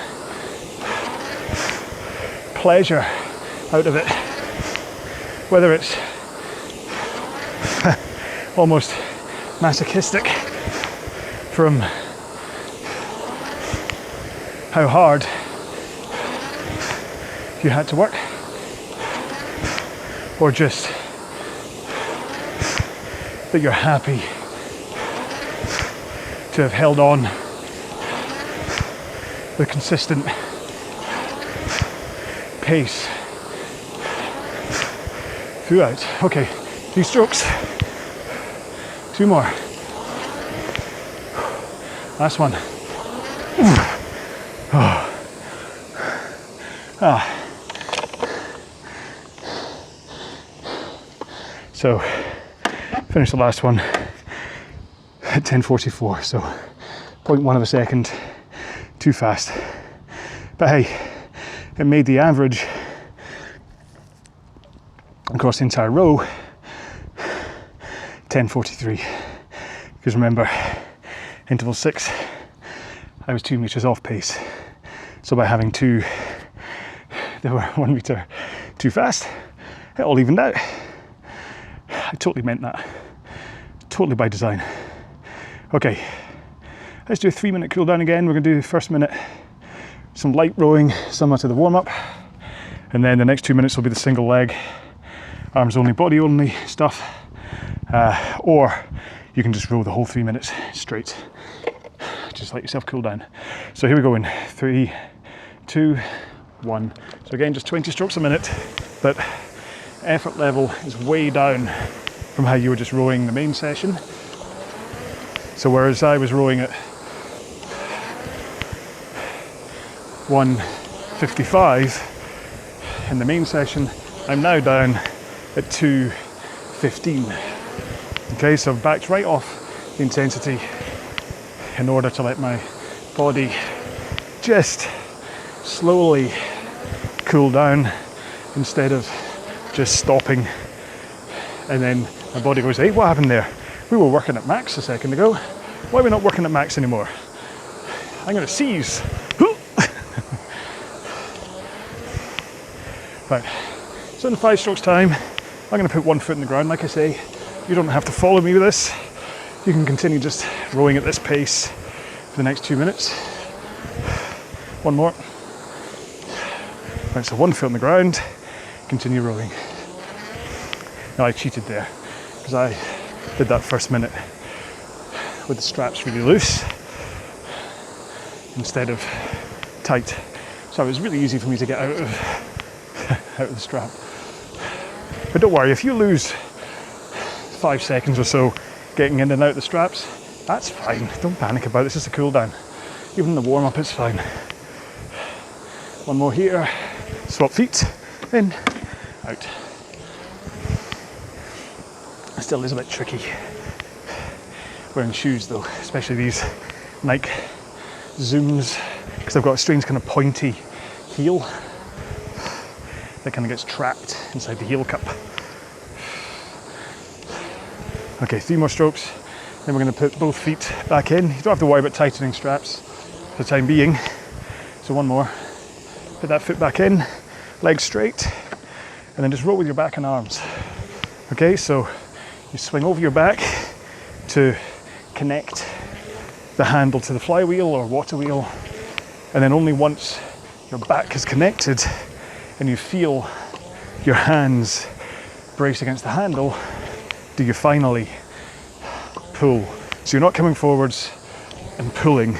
pleasure out of it, whether it's almost masochistic from how hard you had to work, or just that you're happy to have held on the consistent pace throughout. Okay, 3 strokes, 2 more. Last one. So, finished the last one at 10:44, so 0.1 of a second too fast. But hey, it made the average across the entire row 10:43. Because remember, interval 6, I was 2 meters off pace. So by having 2, they were 1 meter too fast, it all evened out. I totally meant that. Totally by design. Okay, let's do a 3-minute cool down again. We're going to do the first minute some light rowing similar to the warm up, and then the next 2 minutes will be the single leg, arms only, body only stuff, or you can just row the whole 3 minutes straight. Just let yourself cool down. So here we go in 3, 2, 1. So again, just 20 strokes a minute, but effort level is way down from how you were just rowing the main session. So whereas I was rowing at 1:55 in the main session, I'm now down at 2:15. Okay, so I've backed right off the intensity in order to let my body just slowly cool down instead of just stopping, and then my body goes, hey, what happened there? We were working at max a second ago. Why are we not working at max anymore? I'm going to seize. Right, so in 5 strokes time, I'm going to put 1 foot in the ground. Like I say, you don't have to follow me with this. You can continue just rowing at this pace for the next 2 minutes. 1 more. Right, so 1 foot on the ground, continue rowing. Now I cheated there, because I did that first minute with the straps really loose instead of tight. So it was really easy for me to get out of the strap. But don't worry, if you lose 5 seconds or so getting in and out of the straps, that's fine. Don't panic about it, it's just a cool down. Even in the warm up, it's fine. 1 more here, swap feet, in, out. It still is a bit tricky wearing shoes though, especially these Nike Zooms, because they've got a strange kind of pointy heel that kind of gets trapped inside the heel cup. Okay, 3 more strokes, then we're going to put both feet back in. You don't have to worry about tightening straps for the time being. So 1 more, put that foot back in, legs straight, and then just roll with your back and arms. Okay, so you swing over your back to connect the handle to the flywheel or water wheel, and then only once your back is connected and you feel your hands brace against the handle do you finally pull. So you're not coming forwards and pulling,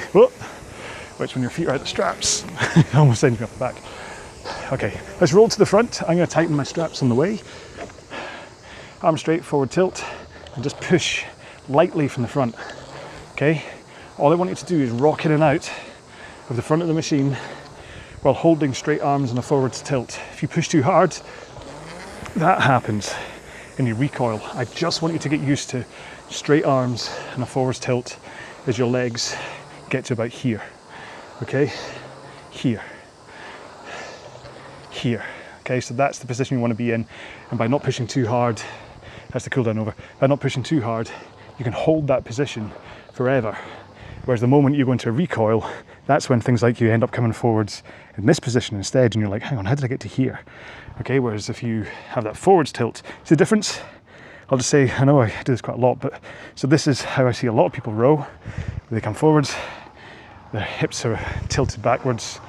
which when your feet are out the straps, it almost sends me off the back. Okay, let's roll to the front. I'm going to tighten my straps on the way. Arm straight, forward tilt, and just push lightly from the front. Okay, all I want you to do is rock in and out of the front of the machine while holding straight arms and a forwards tilt. If you push too hard, that happens and you recoil. I just want you to get used to straight arms and a forwards tilt as your legs get to about here. Okay, here, here. Okay, so that's the position you want to be in, and by not pushing too hard, that's the cool down over. By not pushing too hard, you can hold that position forever. Whereas the moment you go into a recoil, that's when things like you end up coming forwards in this position instead, and you're like, hang on, how did I get to here? Okay, whereas if you have that forwards tilt, see the difference? I'll just say, I know I do this quite a lot, but so this is how I see a lot of people row. They come forwards, their hips are tilted backwards,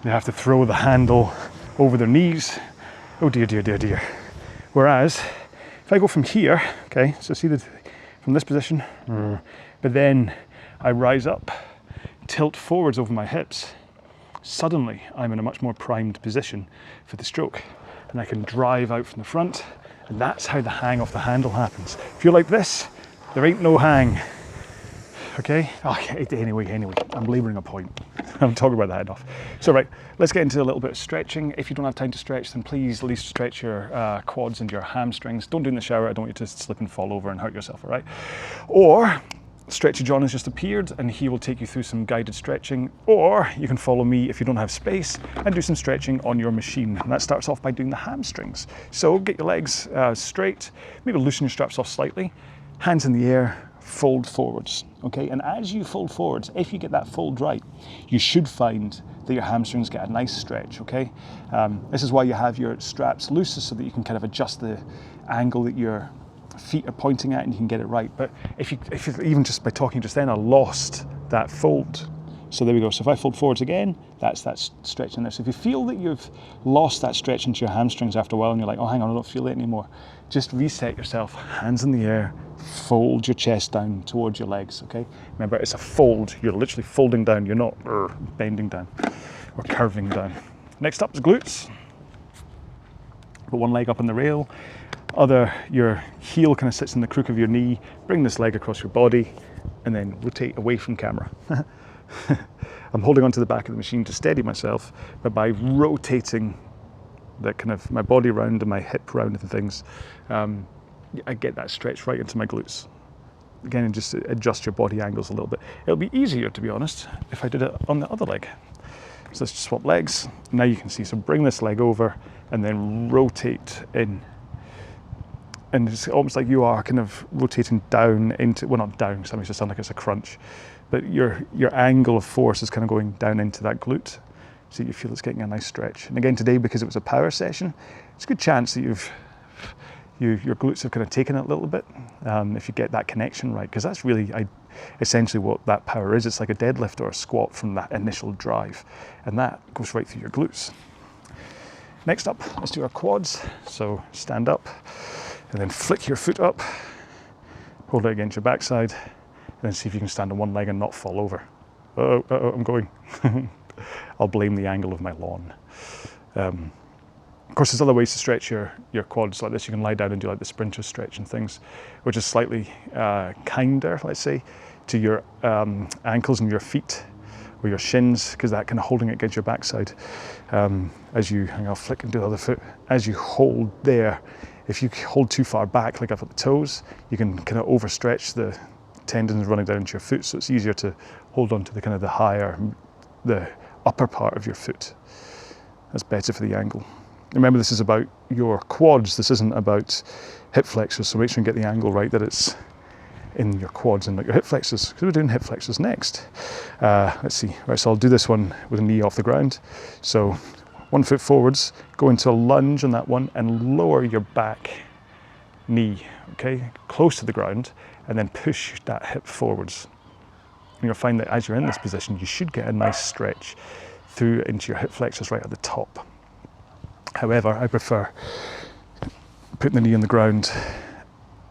they have to throw the handle over their knees. Oh dear, dear, dear, dear. Whereas, if I go from here, okay, so see that from this position, but then I rise up, tilt forwards over my hips, suddenly I'm in a much more primed position for the stroke, and I can drive out from the front, and that's how the hang off the handle happens. If you're like this, there ain't no hang. Okay? Okay, anyway, I'm labouring a point. I'm talking about the head off. So right, let's get into a little bit of stretching. If you don't have time to stretch, then please at least stretch your quads and your hamstrings. Don't do it in the shower. I don't want you to slip and fall over and hurt yourself, all right? Or Stretchy John has just appeared and he will take you through some guided stretching, or you can follow me if you don't have space and do some stretching on your machine. And that starts off by doing the hamstrings. So get your legs straight, maybe loosen your straps off slightly, hands in the air, fold forwards, okay? And as you fold forwards, if you get that fold right, you should find that your hamstrings get a nice stretch, okay? This is why you have your straps loose, so that you can kind of adjust the angle that your feet are pointing at and you can get it right. But if you even just by talking just then, I lost that fold. So there we go. So if I fold forwards again, that's that stretch in there. So if you feel that you've lost that stretch into your hamstrings after a while and you're like, oh, hang on, I don't feel it anymore, just reset yourself, hands in the air, fold your chest down towards your legs, okay? Remember, it's a fold. You're literally folding down. You're not bending down or curving down. Next up is glutes. Put one leg up on the rail. Your heel kind of sits in the crook of your knee. Bring this leg across your body and then rotate away from camera. I'm holding onto the back of the machine to steady myself, but by rotating that kind of my body round and my hip round and things, I get that stretch right into my glutes. Again, and just adjust your body angles a little bit. It'll be easier, to be honest, if I did it on the other leg. So let's just swap legs. Now you can see, so bring this leg over and then rotate in. And it's almost like you are kind of rotating down into, well, not down, because that makes it sound like it's a crunch, but your angle of force is kind of going down into that glute, so you feel it's getting a nice stretch. And again, today, because it was a power session, it's a good chance that your glutes have kind of taken it a little bit, if you get that connection right, because that's really essentially what that power is. It's like a deadlift or a squat from that initial drive, and that goes right through your glutes. Next up, let's do our quads. So stand up, and then flick your foot up, hold it against your backside, and then see if you can stand on one leg and not fall over. Uh-oh, I'm going. I'll blame the angle of my lawn. Of course, there's other ways to stretch your quads like this. You can lie down and do like the sprinter stretch and things, which is slightly kinder, let's say, to your ankles and your feet or your shins, because that kind of holding it against your backside. As you, I'll flick and do the other foot. As you hold there, if you hold too far back, like up at the toes, you can kind of overstretch the tendons running down into your foot, so it's easier to hold on to the kind of the upper part of your foot. That's better for the angle. Remember, this is about your quads, this isn't about hip flexors, so make sure you get the angle right, that it's in your quads and not your hip flexors, because we're doing hip flexors next. Let's see, right, so I'll do this one with a knee off the ground. So 1 foot forwards, go into a lunge on that one and lower your back knee, okay, close to the ground, and then push that hip forwards. And you'll find that as you're in this position, you should get a nice stretch through into your hip flexors right at the top. However, I prefer putting the knee on the ground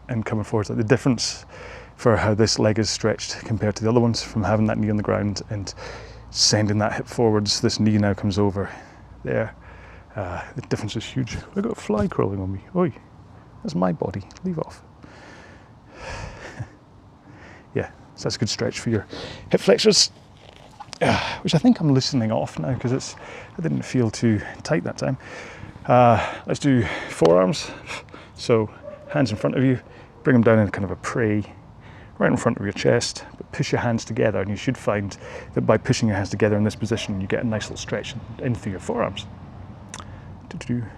and coming forward. Like the difference for how this leg is stretched compared to the other ones, from having that knee on the ground and sending that hip forwards, this knee now comes over there. The difference is huge. I've got a fly crawling on me. Oi, that's my body. Leave off. Yeah, so that's a good stretch for your hip flexors. which I think I'm loosening off now because it didn't feel too tight that time. Let's do forearms. So hands in front of you, bring them down in kind of a pray, right in front of your chest, but push your hands together, and you should find that by pushing your hands together in this position, you get a nice little stretch in through your forearms.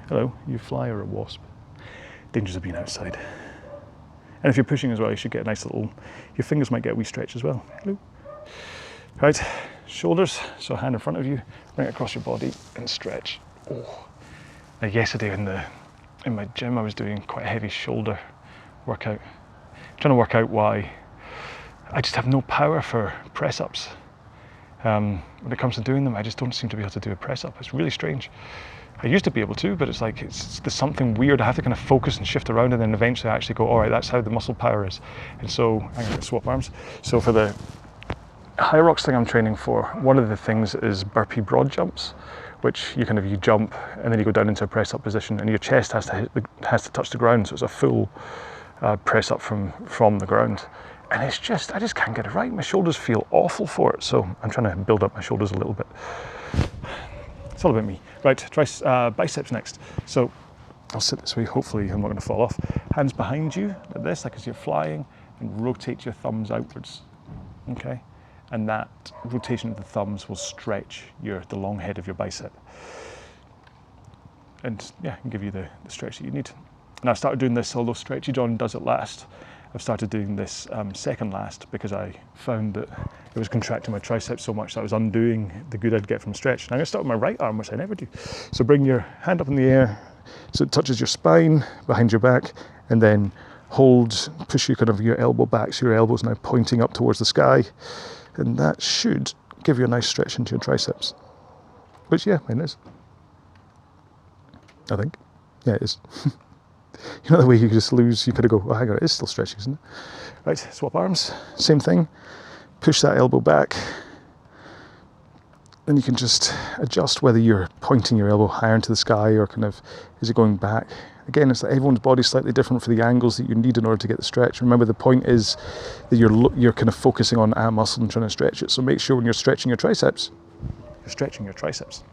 Hello, you fly or a wasp? Dangers of being outside. And if you're pushing as well, you should get a nice little, your fingers might get a wee stretch as well. Hello. Right, shoulders, so hand in front of you, bring it across your body and stretch. Oh. Now yesterday in my gym I was doing quite a heavy shoulder workout. Trying to work out why I just have no power for press-ups. When it comes to doing them, I just don't seem to be able to do a press-up. It's really strange. I used to be able to, but it's like there's something weird. I have to kind of focus and shift around, and then eventually I actually go, all right, that's how the muscle power is. And so I'm going to swap arms. So for the high rocks thing I'm training for, one of the things is burpee broad jumps, which you jump and then you go down into a press-up position, and your chest has to touch the ground, so it's a full press up from the ground. And it's just, I just can't get it right. My shoulders feel awful for it, so I'm trying to build up my shoulders a little bit. It's all about me. Right, try biceps next. So I'll sit this way, hopefully I'm not going to fall off. Hands behind you, like this, like as you're flying, and rotate your thumbs outwards, okay? And that rotation of the thumbs will stretch the long head of your bicep. And yeah, can give you the stretch that you need. And I started doing this, although Stretchy John does it last, I've started doing this second last because I found that it was contracting my triceps so much that I was undoing the good I'd get from stretch. And I'm going to start with my right arm, which I never do. So bring your hand up in the air so it touches your spine, behind your back, and then push your elbow back so your elbow's now pointing up towards the sky. And that should give you a nice stretch into your triceps. Which, yeah, it is. I think. Yeah, it is. You know the way you just lose, you kind of go, oh, hang on, it is still stretching, isn't it? Right, swap arms, same thing. Push that elbow back. Then you can just adjust whether you're pointing your elbow higher into the sky or is it going back? Again, it's like everyone's body's slightly different for the angles that you need in order to get the stretch. Remember, the point is that you're kind of focusing on a muscle and trying to stretch it. So make sure when you're stretching your triceps, you're stretching your triceps.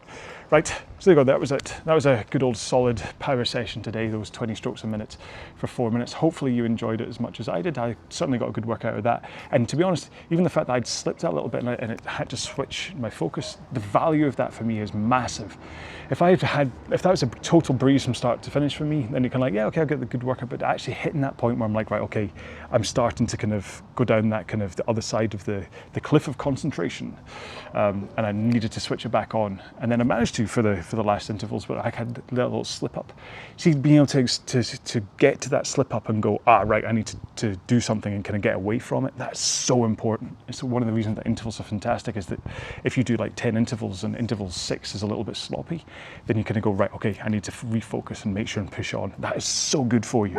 Right, so there you go, that was it. That was a good old solid power session today, those 20 strokes a minute for 4 minutes. Hopefully you enjoyed it as much as I did. I certainly got a good workout of that. And to be honest, even the fact that I'd slipped that a little bit and it had to switch my focus, the value of that for me is massive. If that was a total breeze from start to finish for me, then you're kind of like, yeah, okay, I'll get the good workout, but actually hitting that point where I'm like, right, okay, I'm starting to kind of go down that kind of the other side of the cliff of concentration. And I needed to switch it back on. And then I managed to for the last intervals, but I had a little slip up. See, being able to get to that slip up and go, right, I need to do something and kind of get away from it, that's so important. It's one of the reasons that intervals are fantastic is that if you do like 10 intervals and interval 6 is a little bit sloppy, then you kind of go, right, okay, I need to refocus and make sure and push on. That is so good for you.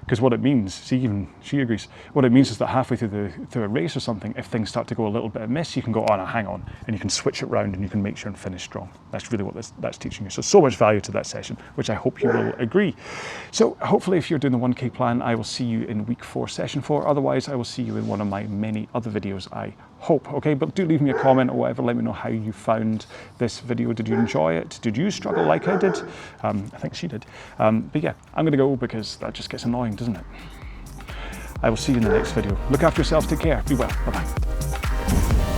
Because what it means, see, even she agrees, what it means is that halfway through a race or something, if things start to go a little bit amiss, you can go, oh no, hang on, and you can switch it around and you can make sure and finish strong. That's really what that's teaching you. So much value to that session, which I hope you will agree. So hopefully if you're doing the 1K plan, I will see you in week 4, session 4. Otherwise, I will see you in one of my many other videos, I hope. Okay, but do leave me a comment or whatever, let me know how you found this video. Did you enjoy it? Did you struggle like I did? I think she did. But yeah, I'm gonna go because that just gets annoying, doesn't it? I will see you in the next video. Look after yourselves, take care, be well, bye-bye.